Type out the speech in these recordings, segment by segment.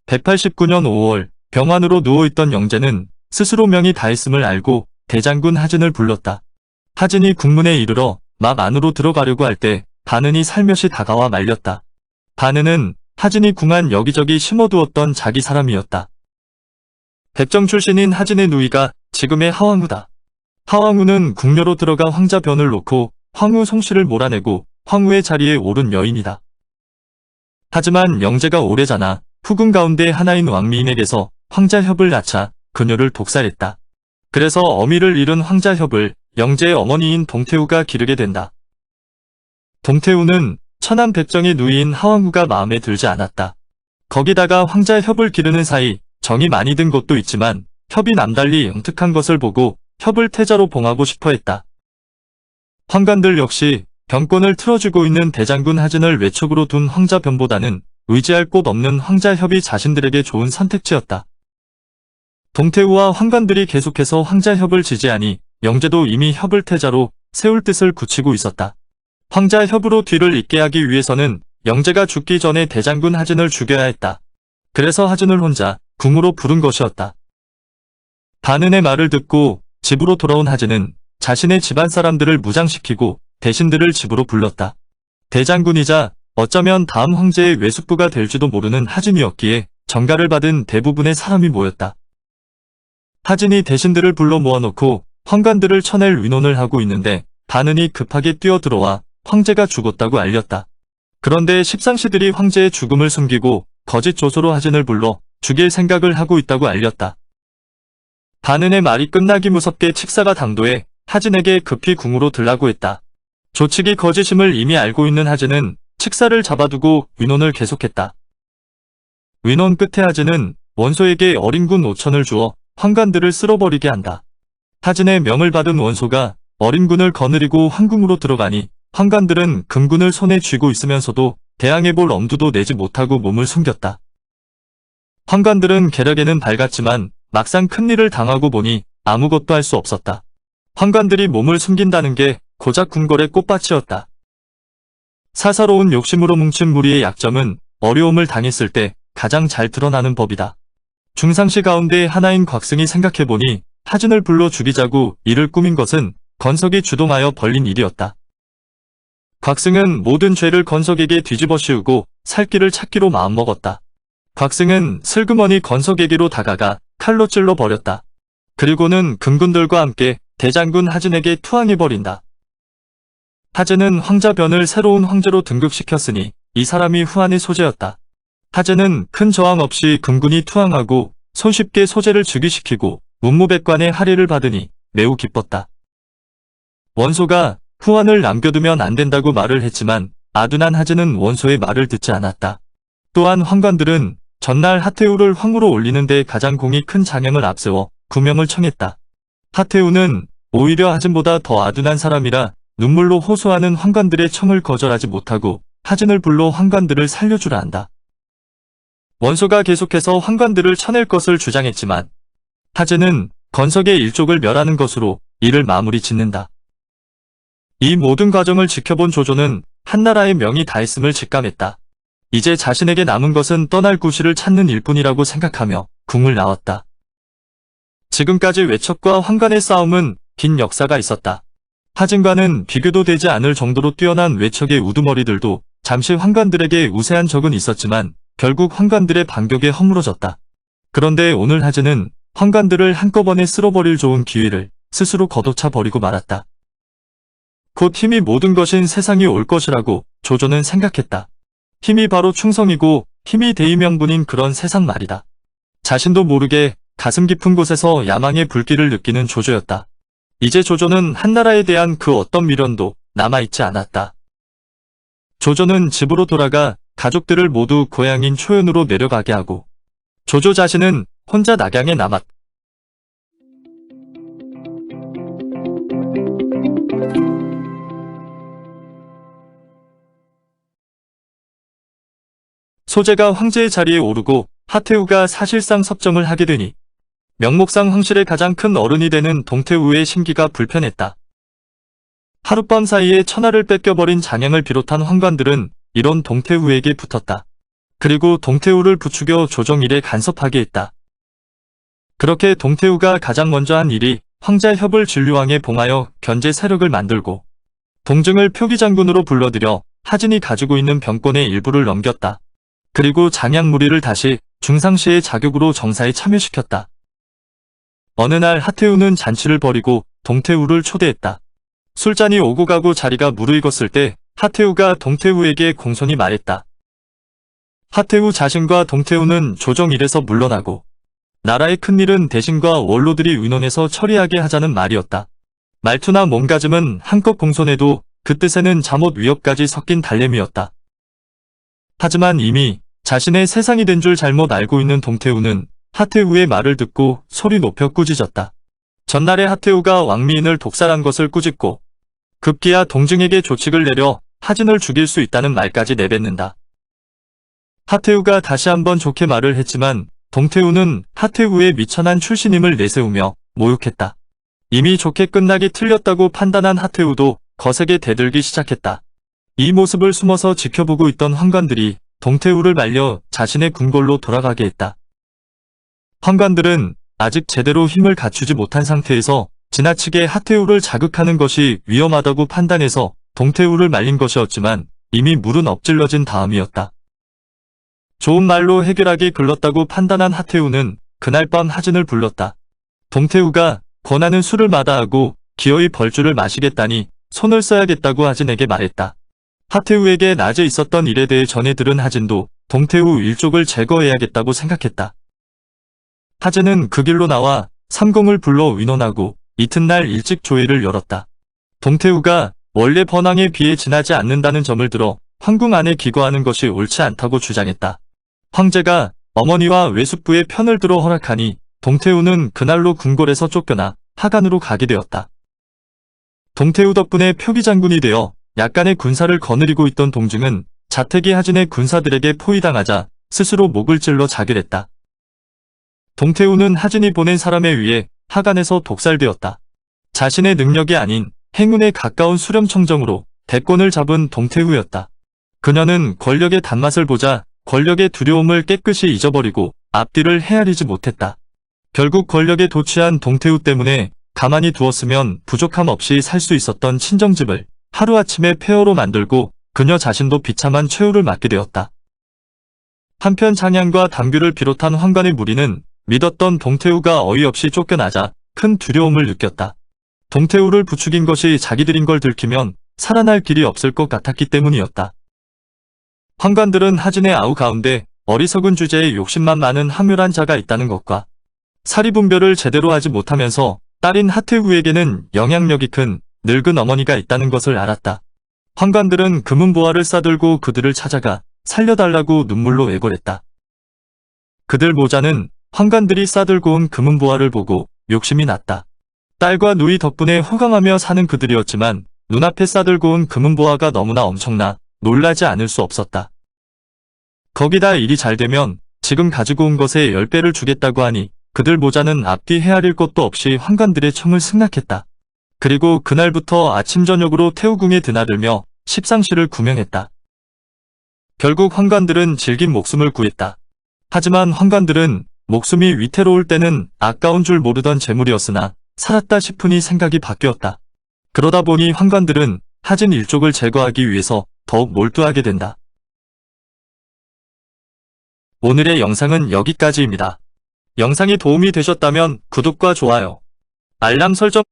189년 5월 병환으로 누워있던 영제는 스스로 명이 다했음을 알고 대장군 하진을 불렀다. 하진이 궁문에 이르러 막 안으로 들어가려고 할 때 반은이 살며시 다가와 말렸다. 반은은 하진이 궁안 여기저기 심어두었던 자기 사람이었다. 백정 출신인 하진의 누이가 지금의 하왕후다. 하왕후는 궁녀로 들어가 황자 변을 놓고 황후 송씨를 몰아내고 황후의 자리에 오른 여인이다. 하지만 영제가 오래자나 후궁 가운데 하나인 왕미인에게서 황자협을 낳자 그녀를 독살했다. 그래서 어미를 잃은 황자협을 영제의 어머니인 동태후가 기르게 된다. 동태후는 천한 백정의 누이인 하왕후가 마음에 들지 않았다. 거기다가 황자협을 기르는 사이 정이 많이 든 곳도 있지만 협이 남달리 영특한 것을 보고 협을 태자로 봉하고 싶어 했다. 황관들 역시 병권을 틀어주고 있는 대장군 하진을 외척으로 둔 황자변보다는 의지할 곳 없는 황자협이 자신들에게 좋은 선택지였다. 동태후와 황관들이 계속해서 황자협을 지지하니 영제도 이미 협을 태자로 세울 뜻을 굳히고 있었다. 황자협으로 뒤를 잇게 하기 위해서는 영제가 죽기 전에 대장군 하진을 죽여야 했다. 그래서 하진을 혼자 궁으로 부른 것이었다. 반은의 말을 듣고 집으로 돌아온 하진은 자신의 집안 사람들을 무장시키고 대신들을 집으로 불렀다. 대장군이자 어쩌면 다음 황제의 외숙부가 될지도 모르는 하진이었기에 전가를 받은 대부분의 사람이 모였다. 하진이 대신들을 불러 모아놓고 황관들을 쳐낼 의논을 하고 있는데 반은이 급하게 뛰어들어와 황제가 죽었다고 알렸다. 그런데 십상시들이 황제의 죽음을 숨기고 거짓 조소로 하진을 불러 죽일 생각을 하고 있다고 알렸다. 반은의 말이 끝나기 무섭게 칙사가 당도해 하진에게 급히 궁으로 들라고 했다. 조칙이 거짓임을 이미 알고 있는 하진은 칙사를 잡아두고 의논을 계속했다. 의논 끝에 하진은 원소에게 어린 군 5천을 주어 황관들을 쓸어버리게 한다. 하진의 명을 받은 원소가 어린 군을 거느리고 황궁으로 들어가니 황관들은 금군을 손에 쥐고 있으면서도 대항해볼 엄두도 내지 못하고 몸을 숨겼다. 황관들은 계략에는 밝았지만 막상 큰일을 당하고 보니 아무것도 할 수 없었다. 황관들이 몸을 숨긴다는 게 고작 궁궐의 꽃밭이었다. 사사로운 욕심으로 뭉친 무리의 약점은 어려움을 당했을 때 가장 잘 드러나는 법이다. 중상시 가운데 하나인 곽승이 생각해보니 하진을 불러 죽이자고 이를 꾸민 것은 건석이 주동하여 벌린 일이었다. 곽승은 모든 죄를 건석에게 뒤집어 씌우고 살 길을 찾기로 마음먹었다. 곽승은 슬그머니 건석에게로 다가가 칼로 찔러 버렸다. 그리고는 금군들과 함께 대장군 하진에게 투항해버린다. 하진은 황자변을 새로운 황제로 등극시켰으니 이 사람이 후한의 소재였다. 하진은 큰 저항 없이 금군이 투항하고 손쉽게 소재를 즉위시키고 문무백관의 할애를 받으니 매우 기뻤다. 원소가 후한을 남겨두면 안 된다고 말을 했지만 아둔한 하진은 원소의 말을 듣지 않았다. 또한 황관들은 전날 하태우를 황후로 올리는 데 가장 공이 큰 장영을 앞세워 구명을 청했다. 하태우는 오히려 하진보다 더 아둔한 사람이라 눈물로 호소하는 황관들의 청을 거절하지 못하고 하진을 불러 황관들을 살려주라 한다. 원소가 계속해서 황관들을 쳐낼 것을 주장했지만 하진은 건석의 일족을 멸하는 것으로 이를 마무리 짓는다. 이 모든 과정을 지켜본 조조는 한나라의 명이 다했음을 직감했다. 이제 자신에게 남은 것은 떠날 구실을 찾는 일뿐이라고 생각하며 궁을 나왔다. 지금까지 외척과 황관의 싸움은 긴 역사가 있었다. 하진과는 비교도 되지 않을 정도로 뛰어난 외척의 우두머리들도 잠시 황관들에게 우세한 적은 있었지만 결국 황관들의 반격에 허물어졌다. 그런데 오늘 하진은 황관들을 한꺼번에 쓸어버릴 좋은 기회를 스스로 걷어차 버리고 말았다. 곧 힘이 모든 것인 세상이 올 것이라고 조조는 생각했다. 힘이 바로 충성이고 힘이 대의명분인 그런 세상 말이다. 자신도 모르게 가슴 깊은 곳에서 야망의 불길을 느끼는 조조였다. 이제 조조는 한나라에 대한 그 어떤 미련도 남아있지 않았다. 조조는 집으로 돌아가 가족들을 모두 고향인 초연으로 내려가게 하고 조조 자신은 혼자 낙양에 남았다. 소재가 황제의 자리에 오르고 하태우가 사실상 섭정을 하게 되니 명목상 황실의 가장 큰 어른이 되는 동태우의 심기가 불편했다. 하룻밤 사이에 천하를 뺏겨버린 장양을 비롯한 황관들은 이런 동태우에게 붙었다. 그리고 동태우를 부추겨 조정일에 간섭하게 했다. 그렇게 동태우가 가장 먼저 한 일이 황자협을 진류왕에 봉하여 견제 세력을 만들고 동증을 표기장군으로 불러들여 하진이 가지고 있는 병권의 일부를 넘겼다. 그리고 장양무리를 다시 중상시의 자격으로 정사에 참여시켰다. 어느 날 하태우는 잔치를 벌이고 동태우를 초대했다. 술잔이 오고 가고 자리가 무르익었을 때 하태우가 동태우에게 공손히 말했다. 하태우 자신과 동태우는 조정일에서 물러나고 나라의 큰일은 대신과 원로들이 의논해서 처리하게 하자는 말이었다. 말투나 몸가짐은 한껏 공손해도 그 뜻에는 잠옷 위협까지 섞인 달램이었다. 하지만 이미 자신의 세상이 된 줄 잘못 알고 있는 동태우는 하태우의 말을 듣고 소리 높여 꾸짖었다. 전날에 하태우가 왕미인을 독살한 것을 꾸짖고 급기야 동증에게 조칙을 내려 하진을 죽일 수 있다는 말까지 내뱉는다. 하태우가 다시 한번 좋게 말을 했지만 동태우는 하태우의 미천한 출신임을 내세우며 모욕했다. 이미 좋게 끝나기 틀렸다고 판단한 하태우도 거세게 대들기 시작했다. 이 모습을 숨어서 지켜보고 있던 환관들이 동태우를 말려 자신의 궁궐로 돌아가게 했다. 환관들은 아직 제대로 힘을 갖추지 못한 상태에서 지나치게 하태우를 자극하는 것이 위험하다고 판단해서 동태우를 말린 것이었지만 이미 물은 엎질러진 다음이었다. 좋은 말로 해결하기 글렀다고 판단한 하태우는 그날 밤 하진을 불렀다. 동태우가 권하는 술을 마다하고 기어이 벌주를 마시겠다니 손을 써야겠다고 하진에게 말했다. 하태우에게 낮에 있었던 일에 대해 전해 들은 하진도 동태우 일족을 제거해야겠다고 생각했다. 하진은 그 길로 나와 삼공을 불러 의논하고 이튿날 일찍 조회를 열었다. 동태우가 원래 번왕에 비해 지나지 않는다는 점을 들어 황궁 안에 기거하는 것이 옳지 않다고 주장했다. 황제가 어머니와 외숙부의 편을 들어 허락하니 동태우는 그날로 궁궐에서 쫓겨나 하간으로 가게 되었다. 동태우 덕분에 표기장군이 되어 약간의 군사를 거느리고 있던 동증은 자택이 하진의 군사들에게 포위당하자 스스로 목을 찔러 자결했다. 동태우는 하진이 보낸 사람에 의해 하간에서 독살되었다. 자신의 능력이 아닌 행운에 가까운 수렴청정으로 대권을 잡은 동태우였다. 그녀는 권력의 단맛을 보자 권력의 두려움을 깨끗이 잊어버리고 앞뒤를 헤아리지 못했다. 결국 권력에 도취한 동태우 때문에 가만히 두었으면 부족함 없이 살 수 있었던 친정집을 하루아침에 폐허로 만들고 그녀 자신도 비참한 최후를 맞게 되었다. 한편 장양과 담규를 비롯한 황관의 무리는 믿었던 동태우가 어이없이 쫓겨나자 큰 두려움을 느꼈다. 동태우를 부추긴 것이 자기들인 걸 들키면 살아날 길이 없을 것 같았기 때문이었다. 황관들은 하진의 아우 가운데 어리석은 주제에 욕심만 많은 함유란 자가 있다는 것과 사리분별을 제대로 하지 못하면서 딸인 하태우에게는 영향력이 큰 늙은 어머니가 있다는 것을 알았다. 황관들은 금은보화를 싸들고 그들을 찾아가 살려달라고 눈물로 애걸했다. 그들 모자는 황관들이 싸들고 온 금은보화를 보고 욕심이 났다. 딸과 누이 덕분에 호강하며 사는 그들이었지만 눈앞에 싸들고 온 금은보화가 너무나 엄청나 놀라지 않을 수 없었다. 거기다 일이 잘 되면 지금 가지고 온 것의 10배를 주겠다고 하니 그들 모자는 앞뒤 헤아릴 것도 없이 황관들의 청을 승낙했다. 그리고 그날부터 아침 저녁으로 태우궁에 드나들며 십상시를 구명했다. 결국 황관들은 질긴 목숨을 구했다. 하지만 황관들은 목숨이 위태로울 때는 아까운 줄 모르던 재물이었으나 살았다 싶으니 생각이 바뀌었다. 그러다 보니 황관들은 하진 일족을 제거하기 위해서 더욱 몰두하게 된다. 오늘의 영상은 여기까지입니다. 영상이 도움이 되셨다면 구독과 좋아요, 알람 설정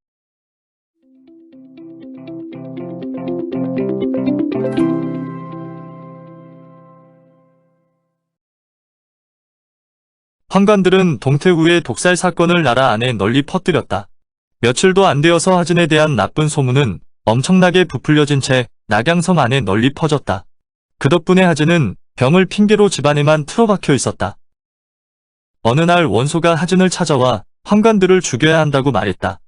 황관들은 동태우의 독살 사건을 나라 안에 널리 퍼뜨렸다. 며칠도 안 되어서 하진에 대한 나쁜 소문은 엄청나게 부풀려진 채 낙양섬 안에 널리 퍼졌다. 그 덕분에 하진은 병을 핑계로 집안에만 틀어박혀 있었다. 어느 날 원소가 하진을 찾아와 황관들을 죽여야 한다고 말했다.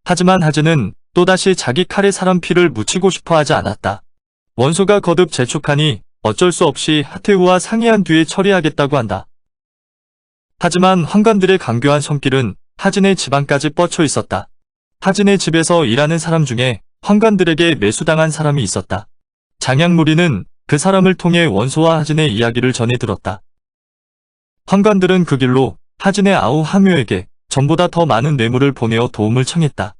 하지만 하진은 또다시 자기 칼에 사람 피를 묻히고 싶어 하지 않았다. 원소가 거듭 재촉하니 어쩔 수 없이 하태우와 상의한 뒤에 처리하겠다고 한다. 하지만 황관들의 강교한 손길은 하진의 집안까지 뻗쳐 있었다. 하진의 집에서 일하는 사람 중에 황관들에게 매수당한 사람이 있었다. 장양무리는 그 사람을 통해 원소와 하진의 이야기를 전해 들었다. 환관들은 그 길로 하진의 아우 하묘에게 전보다 더 많은 뇌물을 보내어 도움을 청했다.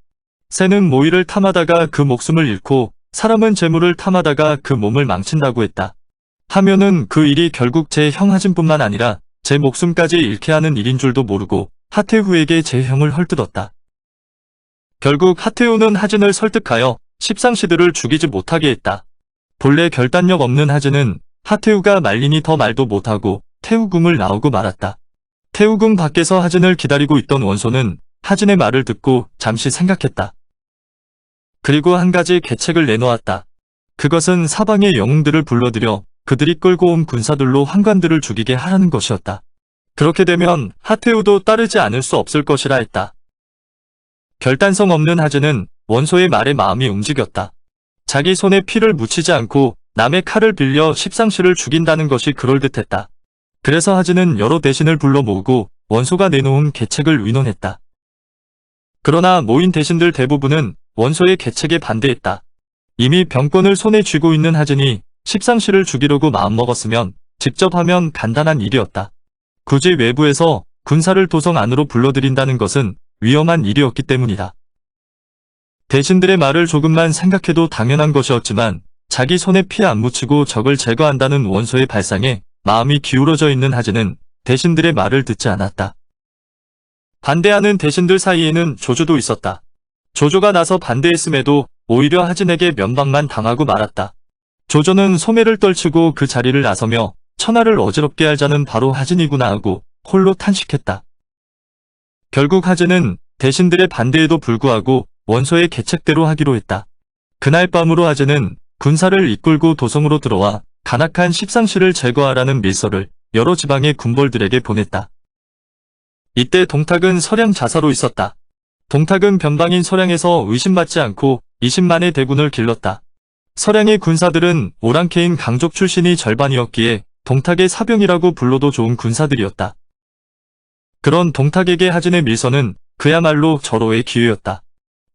새는 모이를 탐하다가 그 목숨을 잃고 사람은 재물을 탐하다가 그 몸을 망친다고 했다. 하묘는 그 일이 결국 제 형 하진뿐만 아니라 제 목숨까지 잃게 하는 일인 줄도 모르고 하태후에게 제 형을 헐뜯었다. 결국 하태후는 하진을 설득하여 십상시들을 죽이지 못하게 했다. 본래 결단력 없는 하진은 하태후가 말리니 더 말도 못하고 태후궁을 나오고 말았다. 태후궁 밖에서 하진을 기다리고 있던 원소는 하진의 말을 듣고 잠시 생각했다. 그리고 한 가지 계책을 내놓았다. 그것은 사방의 영웅들을 불러들여 그들이 끌고 온 군사들로 환관들을 죽이게 하라는 것이었다. 그렇게 되면 하태후도 따르지 않을 수 없을 것이라 했다. 결단성 없는 하진은 원소의 말에 마음이 움직였다. 자기 손에 피를 묻히지 않고 남의 칼을 빌려 십상시를 죽인다는 것이 그럴듯했다. 그래서 하진은 여러 대신을 불러 모으고 원소가 내놓은 계책을 의논했다. 그러나 모인 대신들 대부분은 원소의 계책에 반대했다. 이미 병권을 손에 쥐고 있는 하진이 십상시를 죽이려고 마음먹었으면 직접 하면 간단한 일이었다. 굳이 외부에서 군사를 도성 안으로 불러들인다는 것은 위험한 일이었기 때문이다. 대신들의 말을 조금만 생각해도 당연한 것이었지만 자기 손에 피 안 묻히고 적을 제거한다는 원소의 발상에 마음이 기울어져 있는 하진은 대신들의 말을 듣지 않았다. 반대하는 대신들 사이에는 조조도 있었다. 조조가 나서 반대했음에도 오히려 하진에게 면박만 당하고 말았다. 조조는 소매를 떨치고 그 자리를 나서며 천하를 어지럽게 할 자는 바로 하진이구나 하고 홀로 탄식했다. 결국 하진은 대신들의 반대에도 불구하고 원소의 계책대로 하기로 했다. 그날 밤으로 하진은 군사를 이끌고 도성으로 들어와 간악한 십상시를 제거하라는 밀서를 여러 지방의 군벌들에게 보냈다. 이때 동탁은 서량 자사로 있었다. 동탁은 변방인 서량에서 의심받지 않고 20만의 대군을 길렀다. 서량의 군사들은 오랑캐인 강족 출신이 절반이었기에 동탁의 사병이라고 불러도 좋은 군사들이었다. 그런 동탁에게 하진의 밀서는 그야말로 절호의 기회였다.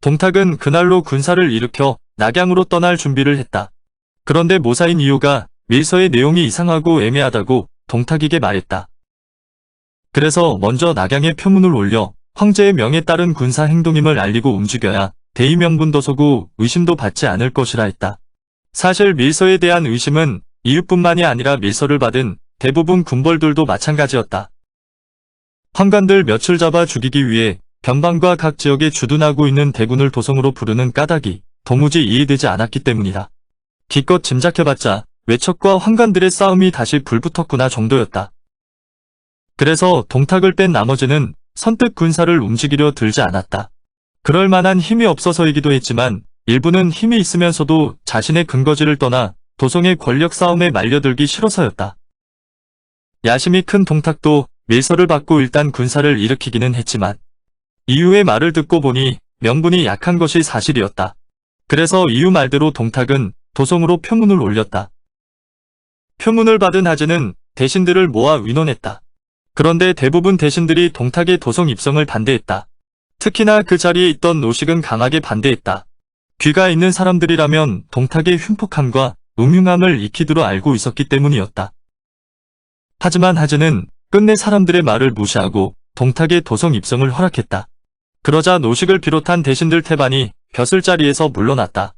동탁은 그날로 군사를 일으켜 낙양으로 떠날 준비를 했다. 그런데 모사인 이유가 밀서의 내용이 이상하고 애매하다고 동탁에게 말했다. 그래서 먼저 낙양에 표문을 올려 황제의 명에 따른 군사 행동임을 알리고 움직여야 대의명분도 서고 의심도 받지 않을 것이라 했다. 사실 밀서에 대한 의심은 이유뿐만이 아니라 밀서를 받은 대부분 군벌들도 마찬가지였다. 환관들 며칠 잡아 죽이기 위해 변방과 각 지역에 주둔하고 있는 대군을 도성으로 부르는 까닭이 도무지 이해되지 않았기 때문이다. 기껏 짐작해봤자 외척과 환관들의 싸움이 다시 불붙었구나 정도였다. 그래서 동탁을 뺀 나머지는 선뜻 군사를 움직이려 들지 않았다. 그럴 만한 힘이 없어서이기도 했지만 일부는 힘이 있으면서도 자신의 근거지를 떠나 도성의 권력 싸움에 말려들기 싫어서였다. 야심이 큰 동탁도 밀서를 받고 일단 군사를 일으키기는 했지만 이유의 말을 듣고 보니 명분이 약한 것이 사실이었다. 그래서 이유 말대로 동탁은 도성으로 표문을 올렸다. 표문을 받은 하진은 대신들을 모아 의논했다. 그런데 대부분 대신들이 동탁의 도성 입성을 반대했다. 특히나 그 자리에 있던 노식은 강하게 반대했다. 귀가 있는 사람들이라면 동탁의 흉폭함과 음흉함을 익히도록 알고 있었기 때문이었다. 하지만 하진은 끝내 사람들의 말을 무시하고 동탁의 도성 입성을 허락했다. 그러자 노식을 비롯한 대신들 태반이 벼슬자리에서 물러났다.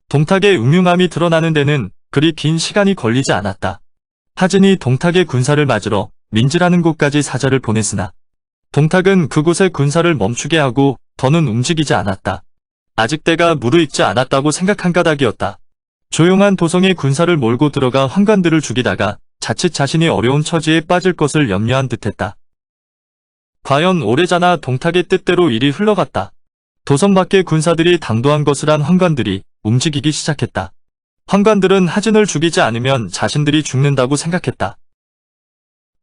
동탁의 음흉함이 드러나는 데는 그리 긴 시간이 걸리지 않았다. 하진이 동탁의 군사를 맞으러 민지라는 곳까지 사자를 보냈으나 동탁은 그곳의 군사를 멈추게 하고 더는 움직이지 않았다. 아직 때가 무르익지 않았다고 생각한 까닭이었다. 조용한 도성의 군사를 몰고 들어가 환관들을 죽이다가 자칫 자신이 어려운 처지에 빠질 것을 염려한 듯했다. 과연 오래자나 동탁의 뜻대로 일이 흘러갔다. 도성 밖의 군사들이 당도한 것을 한 환관들이 움직이기 시작했다. 환관들은 하진을 죽이지 않으면 자신들이 죽는다고 생각했다.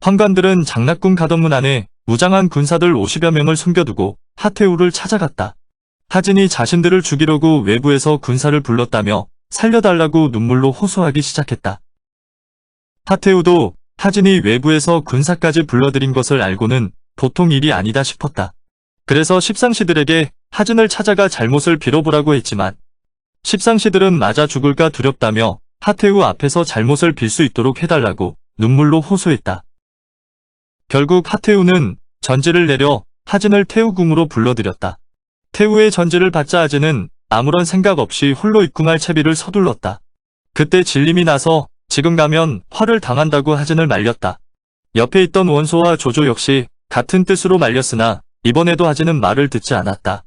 환관들은 장락궁 가덕문 안에 무장한 군사들 50여 명을 숨겨두고 하태우를 찾아갔다. 하진이 자신들을 죽이려고 외부에서 군사를 불렀다며 살려달라고 눈물로 호소하기 시작했다. 하태우도 하진이 외부에서 군사까지 불러들인 것을 알고는 보통 일이 아니다 싶었다. 그래서 십상시들에게 하진을 찾아가 잘못을 빌어보라고 했지만 십상시들은 맞아 죽을까 두렵다며 하태우 앞에서 잘못을 빌 수 있도록 해달라고 눈물로 호소했다. 결국 하태우는 전지를 내려 하진을 태우궁으로 불러들였다. 태우의 전지를 받자 하진은 아무런 생각 없이 홀로 입궁할 채비를 서둘렀다. 그때 질림이 나서 지금 가면 화를 당한다고 하진을 말렸다. 옆에 있던 원소와 조조 역시 같은 뜻으로 말렸으나 이번에도 하진은 말을 듣지 않았다.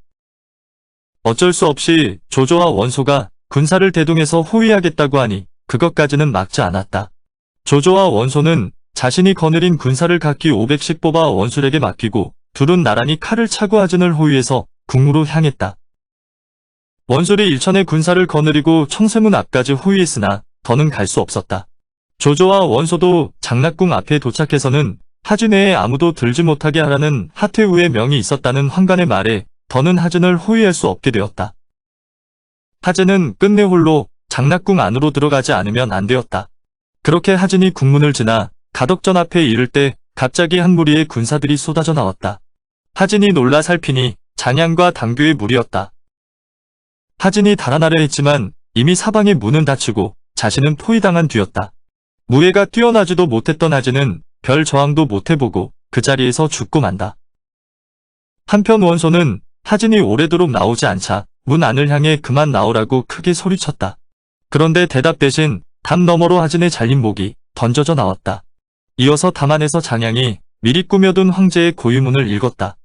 어쩔 수 없이 조조와 원소가 군사를 대동해서 호위하겠다고 하니 그것까지는 막지 않았다. 조조와 원소는 자신이 거느린 군사를 각기 500씩 뽑아 원술에게 맡기고 둘은 나란히 칼을 차고 하진을 호위해서 궁으로 향했다. 원술이 일천의 군사를 거느리고 청세문 앞까지 호위했으나 더는 갈 수 없었다. 조조와 원소도 장락궁 앞에 도착해서는 하진 외에 아무도 들지 못하게 하라는 하태우의 명이 있었다는 환관의 말에 더는 하진을 호위할 수 없게 되었다. 하진은 끝내 홀로 장락궁 안으로 들어가지 않으면 안 되었다. 그렇게 하진이 궁문을 지나 가덕전 앞에 이를 때 갑자기 한 무리의 군사들이 쏟아져 나왔다. 하진이 놀라 살피니 장양과 당규의 무리였다. 하진이 달아나려 했지만 이미 사방의 문은 닫히고 자신은 포위당한 뒤였다. 무예가 뛰어나지도 못했던 하진은 별 저항도 못해보고 그 자리에서 죽고 만다. 한편 원소는 하진이 오래도록 나오지 않자 문 안을 향해 그만 나오라고 크게 소리쳤다. 그런데 대답 대신 담 너머로 하진의 잘린 목이 던져져 나왔다. 이어서 담 안에서 장양이 미리 꾸며둔 황제의 고유문을 읽었다.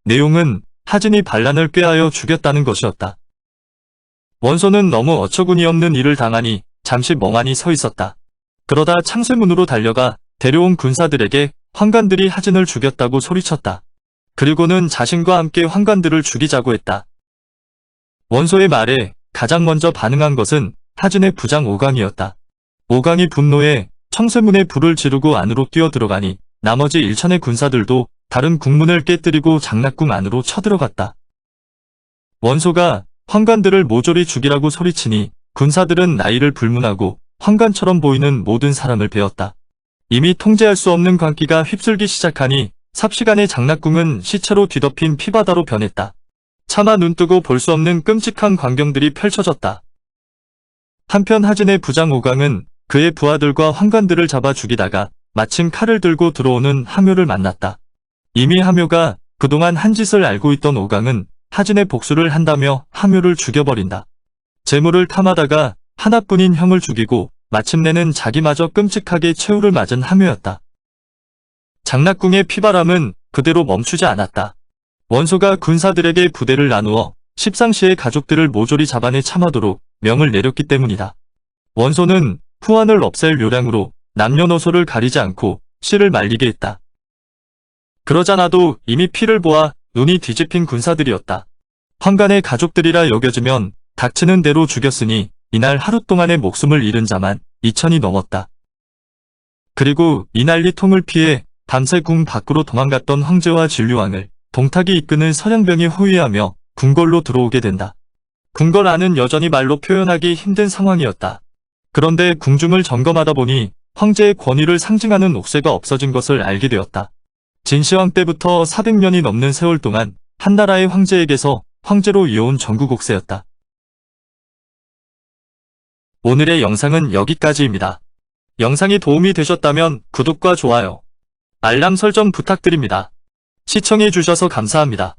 내용은 하진이 반란을 꾀하여 죽였다는 것이었다. 원소는 너무 어처구니 없는 일을 당하니 잠시 멍하니 서 있었다. 그러다 창쇠문으로 달려가 데려온 군사들에게 환관들이 하진을 죽였다고 소리쳤다. 그리고는 자신과 함께 환관들을 죽이자고 했다. 원소의 말에 가장 먼저 반응한 것은 하진의 부장 오강이었다. 오강이 분노해 청쇠문에 불을 지르고 안으로 뛰어들어가니 나머지 일천의 군사들도 다른 궁문을 깨뜨리고 장락궁 안으로 쳐들어갔다. 원소가 환관들을 모조리 죽이라고 소리치니 군사들은 나이를 불문하고 환관처럼 보이는 모든 사람을 베었다. 이미 통제할 수 없는 광기가 휩쓸기 시작하니 삽시간에 장락궁은 시체로 뒤덮인 피바다로 변했다. 차마 눈뜨고 볼 수 없는 끔찍한 광경들이 펼쳐졌다. 한편 하진의 부장 오강은 그의 부하들과 환관들을 잡아 죽이다가 마침 칼을 들고 들어오는 하묘를 만났다. 이미 하묘가 그동안 한 짓을 알고 있던 오강은 하진의 복수를 한다며 하묘를 죽여버린다. 재물을 탐하다가 하나뿐인 형을 죽이고 마침내는 자기마저 끔찍하게 최후를 맞은 하묘였다. 장락궁의 피바람은 그대로 멈추지 않았다. 원소가 군사들에게 부대를 나누어 십상시의 가족들을 모조리 잡아내 참하도록 명을 내렸기 때문이다. 원소는 후환을 없앨 요량으로 남녀노소를 가리지 않고 씨를 말리게 했다. 그러자나도 이미 피를 보아 눈이 뒤집힌 군사들이었다. 환관의 가족들이라 여겨지면 닥치는 대로 죽였으니 이날 하루 동안의 목숨을 잃은 자만 2천이 넘었다. 그리고 이 난리통을 피해 밤새 궁 밖으로 도망갔던 황제와 진류왕을 동탁이 이끄는 서량병이 호위하며 궁궐로 들어오게 된다. 궁궐 안은 여전히 말로 표현하기 힘든 상황이었다. 그런데 궁중을 점검하다 보니 황제의 권위를 상징하는 옥새가 없어진 것을 알게 되었다. 진시황 때부터 400년이 넘는 세월 동안 한나라의 황제에게서 황제로 이어온 전국 옥새였다. 오늘의 영상은 여기까지입니다. 영상이 도움이 되셨다면 구독과 좋아요, 알람 설정 부탁드립니다. 시청해주셔서 감사합니다.